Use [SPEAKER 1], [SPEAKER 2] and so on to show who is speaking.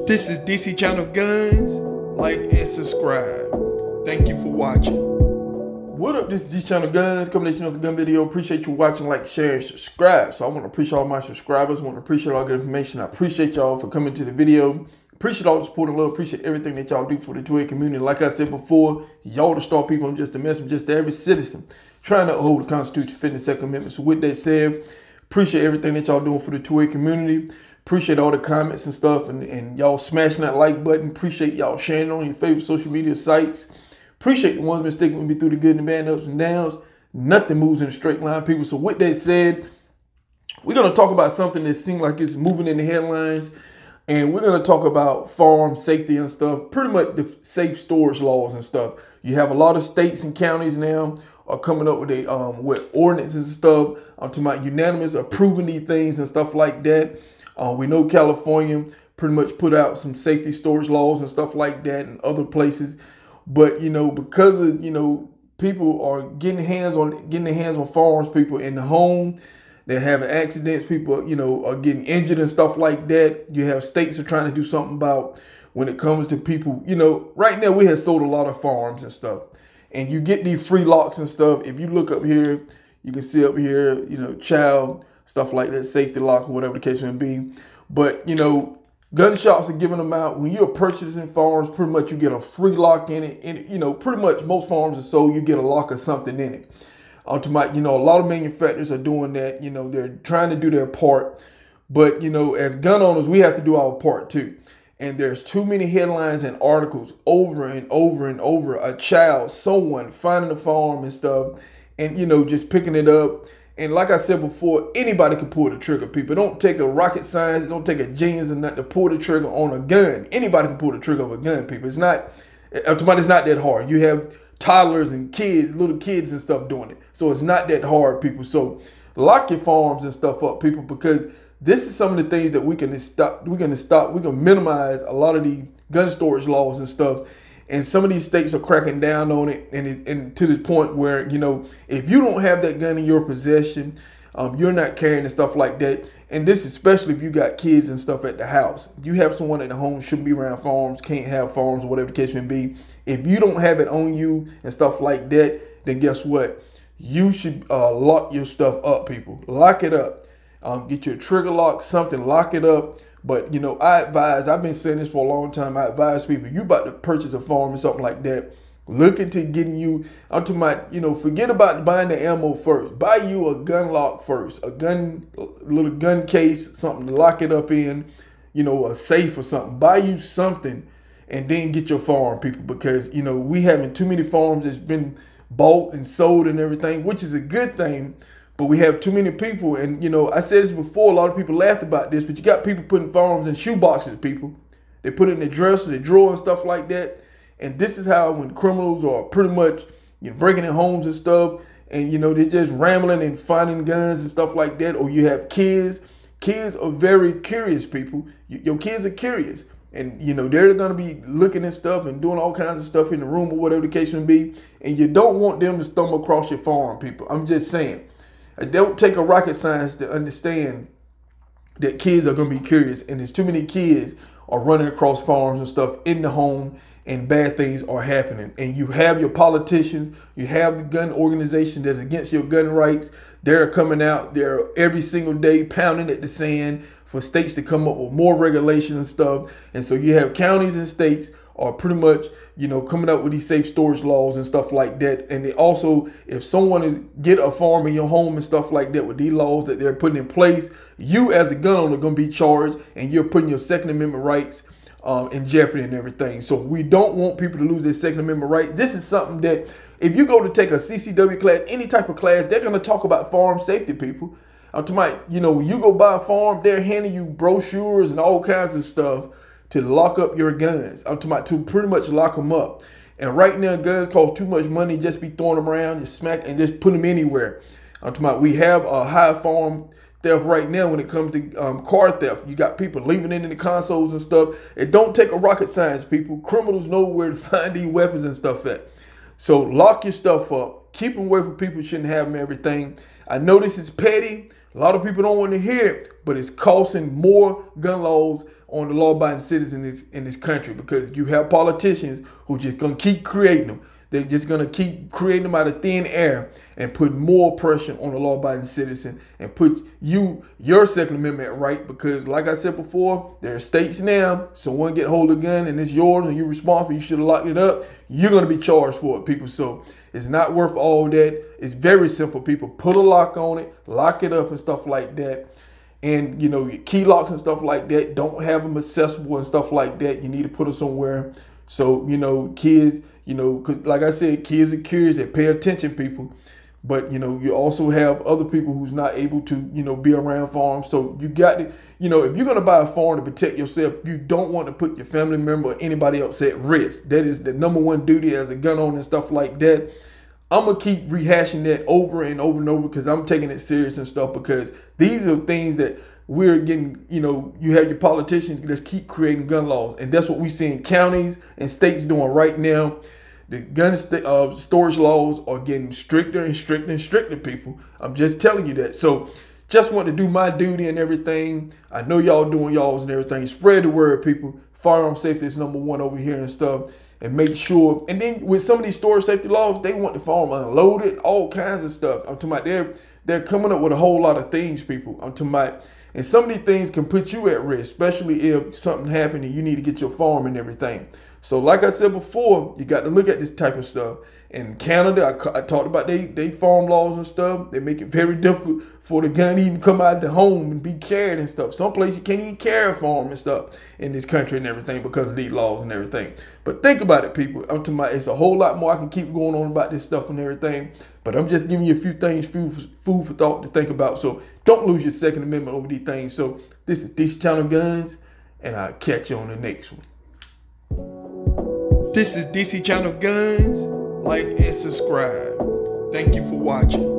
[SPEAKER 1] This is DC Channel Guns. Like and subscribe. Thank you for watching.
[SPEAKER 2] What up, this is DC Channel Guns, combination of the gun video. Appreciate you watching, like, share, and subscribe. So I want to appreciate all my subscribers. I want to appreciate all the information. I appreciate y'all for coming to the video. Appreciate all the support and love. Appreciate everything that y'all do for the 2A community. Like I said before, y'all the star people. I'm just a messenger, just every citizen trying to uphold the Constitution, defend the Second Amendment. So with that said, appreciate everything that y'all doing for the 2A community. Appreciate all the comments and stuff, and y'all smashing that like button. Appreciate y'all sharing on your favorite social media sites. Appreciate the ones been sticking with me through the good and the bad, ups and downs. Nothing moves in a straight line, people. So with that said, we're going to talk about something that seems like it's moving in the headlines. And we're going to talk about firearm safety and stuff, pretty much the safe storage laws and stuff. You have a lot of states and counties now are coming up with with ordinances and stuff. I'm talking about unanimous approving these things and stuff like that. We know California pretty much put out some safety storage laws and stuff like that and other places. But, you know, because of, you know, people are getting their hands on firearms, people in the home, they're having accidents, people, you know, are getting injured and stuff like that. You have states are trying to do something about when it comes to people, you know, right now we have sold a lot of firearms and stuff. And you get these free locks and stuff. If you look up here, you can see up here, you know, child, stuff like that, safety lock or whatever the case may be. But, you know, gun shops are giving them out. When you're purchasing firearms, pretty much you get a free lock in it. And, you know, pretty much most firearms are sold, you get a lock or something in it. You know, a lot of manufacturers are doing that. You know, they're trying to do their part. But, you know, as gun owners, we have to do our part too. And there's too many headlines and articles over and over and over. A child, someone finding a firearm and stuff and, you know, just picking it up. And like I said before, anybody can pull the trigger, people. It don't take a rocket science. It don't take a genius and nothing to pull the trigger on a gun. Anybody can pull the trigger of a gun, people. It's not that hard. You have toddlers and kids, little kids and stuff doing it. So it's not that hard, people. So lock your firearms and stuff up, people, because this is some of the things that we can stop. We can minimize a lot of the gun storage laws and stuff. And some of these states are cracking down on it, and to the point where, you know, if you don't have that gun in your possession, you're not carrying and stuff like that. And this especially if you got kids and stuff at the house. If you have someone at the home shouldn't be around firearms, can't have firearms, or whatever the case may be. If you don't have it on you and stuff like that, then guess what? You should lock your stuff up, people. Lock it up. Get your trigger lock, something, lock it up. But, you know, I've been saying this for a long time. I advise people, you about to purchase a firearm or something like that, look into getting you, I'm talking about, you know, forget about buying the ammo first. Buy you a gun lock first, little gun case, something to lock it up in, you know, a safe or something. Buy you something and then get your firearm, people, because, you know, we having too many firearms that's been bought and sold and everything, which is a good thing. But we have too many people, and, you know, I said this before, a lot of people laughed about this, but you got people putting firearms in shoe boxes, people. They put it in their dresser, their drawer and stuff like that. And this is how when criminals are pretty much, you know, breaking in homes and stuff, and, you know, they're just rambling and finding guns and stuff like that. Or you have kids. Kids are very curious, people. Your kids are curious. And, you know, they're going to be looking at stuff and doing all kinds of stuff in the room or whatever the case may be. And you don't want them to stumble across your firearm, people. I'm just saying. It don't take a rocket science to understand that kids are going to be curious, and there's too many kids are running across firearms and stuff in the home, and bad things are happening. And you have your politicians, you have the gun organization that's against your gun rights. They're coming out there every single day pounding at the sand for states to come up with more regulations and stuff. And so you have counties and states are pretty much, you know, coming up with these safe storage laws and stuff like that. And they also, if someone is get a firearm in your home and stuff like that with these laws that they're putting in place, you as a gun owner are going to be charged, and you're putting your Second Amendment rights in jeopardy and everything. So we don't want people to lose their Second Amendment rights. This is something that if you go to take a CCW class, any type of class, they're going to talk about firearm safety, people. I'm talking about, you know, when you go buy a firearm, they're handing you brochures and all kinds of stuff to lock up your guns. I'm talking about to pretty much lock them up. And right now, guns cost too much money. Just be throwing them around, just smack and just put them anywhere. I'm talking about we have a high firearm theft right now when it comes to car theft. You got people leaving it in the consoles and stuff. It don't take a rocket science, people. Criminals know where to find these weapons and stuff at. So lock your stuff up. Keep them away from people who shouldn't have them, everything. I know this is petty. A lot of people don't want to hear it, but it's costing more gun laws on the law-abiding citizens in this country, because you have politicians who just gonna keep creating them. They're just gonna keep creating them out of thin air and put more pressure on the law-abiding citizen and put your Second Amendment right. Because like I said before, there are states now, someone get hold of a gun and it's yours and you're responsible, you should have locked it up, you're gonna be charged for it, people. So it's not worth all that. It's very simple, people. Put a lock on it, lock it up and stuff like that. And, you know, your key locks and stuff like that, don't have them accessible and stuff like that. You need to put them somewhere. So, you know, kids, you know, because like I said, kids are curious, they pay attention, people. But, you know, you also have other people who's not able to, you know, be around firearms. So you got to, you know, if you're going to buy a firearm to protect yourself, you don't want to put your family member or anybody else at risk. That is the #1 duty as a gun owner and stuff like that. I'm going to keep rehashing that over and over and over because I'm taking it serious and stuff, because these are things that we're getting, you know, you have your politicians that keep creating gun laws. And that's what we see in counties and states doing right now. The gun storage laws are getting stricter and stricter and stricter, people. I'm just telling you that. So just want to do my duty and everything. I know y'all doing y'all's and everything. Spread the word, people. Firearm safety is #1 over here and stuff. And make sure, and then with some of these storage safety laws, they want the firearm unloaded, all kinds of stuff. I'm talking about they're coming up with a whole lot of things, people. I'm talking about, and some of these things can put you at risk, especially if something happened and you need to get your firearm and everything. So like I said before, you got to look at this type of stuff. In Canada, I talked about they firearm laws and stuff. They make it very difficult for the gun to even come out of the home and be carried and stuff. Some places you can't even carry a firearm and stuff in this country and everything because of these laws and everything. But think about it, people. I'm talking about, it's a whole lot more I can keep going on about this stuff and everything. But I'm just giving you a few things, food for thought to think about. So don't lose your Second Amendment over these things. So this is DC Channel Guns, and I'll catch you on the next one.
[SPEAKER 1] This is DC Channel Guns. Like and subscribe. Thank you for watching.